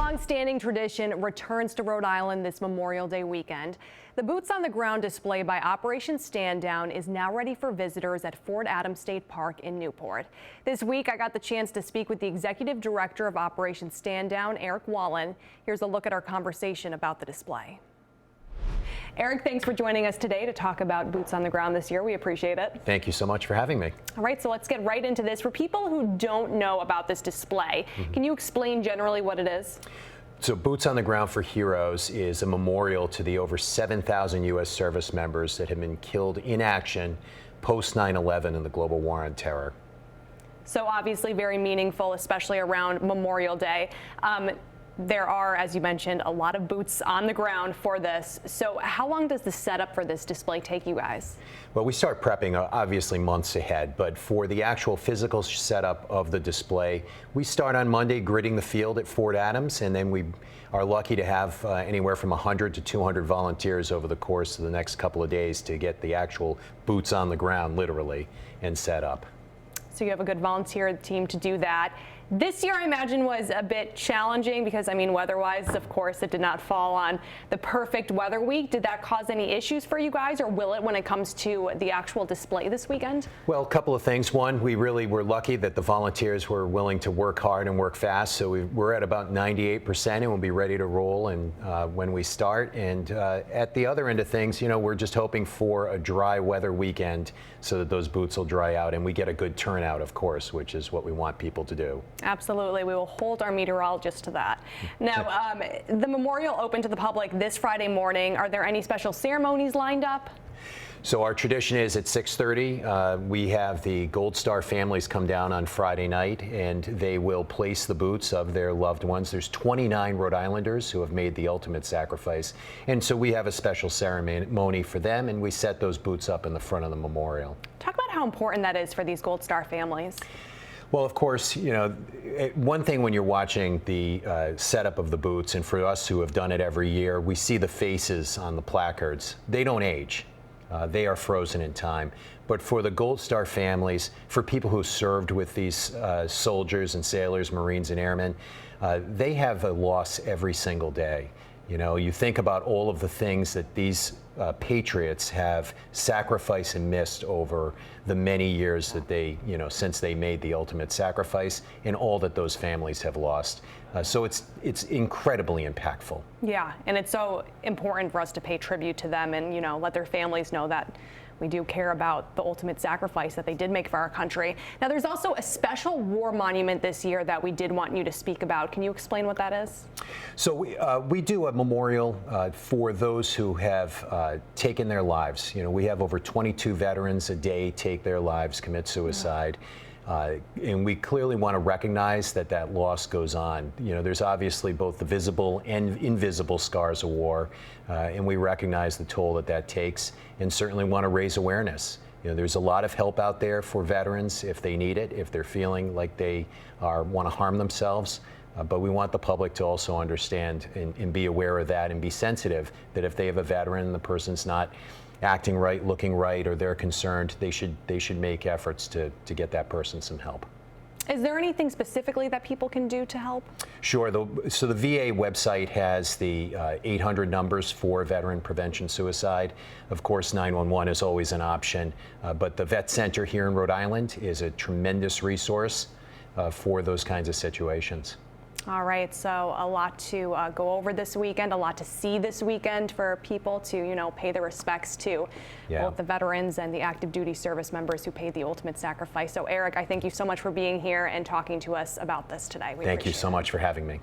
long-standing tradition returns to Rhode Island this Memorial Day weekend. The boots on the ground display by Operation Stand Down is now ready for visitors at Fort Adams State Park in Newport. This week, I got the chance to speak with the executive director of Operation Stand Down, Erik Wallin. Here's a look at our conversation about the display. Erik, thanks for joining us today to talk about boots on the ground this year. We appreciate it. Thank you so much for having me. All right, so let's get right into this. For people who don't know about this display, can you explain generally what it is? So Boots on the Ground for Heroes is a memorial to the over 7,000 U.S. service members that have been killed in action post 9/11 in the global war on terror. So obviously very meaningful, especially around Memorial Day. There are, as you mentioned, a lot of boots on the ground for this. So how long does the setup for this display take you guys? Well, we start prepping obviously months ahead, but for the actual physical setup of the display, we start on Monday gridding the field at Fort Adams, and then we are lucky to have anywhere from 100 to 200 volunteers over the course of the next couple of days to get the actual boots on the ground, literally, and set up. So you have a good volunteer team to do that. This year, I imagine, was a bit challenging because, I mean, weather-wise, of course, it did not fall on the perfect weather week. Did that cause any issues for you guys, or will it when it comes to the actual display this weekend? Well, a couple of things. One, we really were lucky that the volunteers were willing to work hard and work fast. So we're at about 98% and we'll be ready to roll and when we start. And at the other end of things, you know, we're just hoping for a dry weather weekend so that those boots will dry out and we get a good turnout, of course, which is what we want people to do. Absolutely. We will hold our meteorologist to that. Now, the memorial open to the public this Friday morning. Are there any special ceremonies lined up? So our tradition is at 6:30. We have the Gold Star families come down on Friday night, and they will place the boots of their loved ones. There's 29 Rhode Islanders who have made the ultimate sacrifice, and so we have a special ceremony for them, and we set those boots up in the front of the memorial. Talk about how important that is for these Gold Star families. Well, of course, you know, one thing when you're watching the setup of the boots, and for us who have done it every year, we see the faces on the placards. They don't age. They are frozen in time. But for the Gold Star families, for people who served with these soldiers and sailors, Marines and airmen, they have a loss every single day. You know, you think about all of the things that these patriots have sacrificed and missed over the many years that they, you know, since they made the ultimate sacrifice, and all that those families have lost. So it's incredibly impactful. Yeah, and it's so important for us to pay tribute to them and, you know, let their families know that we do care about the ultimate sacrifice that they did make for our country. Now, there's also a special war monument this year that we did want you to speak about. Can you explain what that is? So we do a memorial for those who have taken their lives. You know, we have over 22 veterans a day take their lives, commit suicide. And we clearly want to recognize that that loss goes on. You know, there's obviously both the visible and invisible scars of war, and we recognize the toll that that takes, and certainly want to raise awareness. You know, there's a lot of help out there for veterans if they need it, if they're feeling like they want to harm themselves. But we want the public to also understand and be aware of that and be sensitive that if they have a veteran and the person's not acting right, looking right, or they're concerned, they should make efforts to get that person some help. Is there anything specifically that people can do to help? Sure. So the VA website has the 800 numbers for veteran prevention suicide. Of course, 911 is always an option, but the Vet Center here in Rhode Island is a tremendous resource for those kinds of situations. All right, so a lot to go over this weekend, a lot to see this weekend for people to, you know, pay their respects to both the veterans and the active duty service members who paid the ultimate sacrifice. So, Erik, I thank you so much for being here and talking to us about this today. Thank you so much for having me.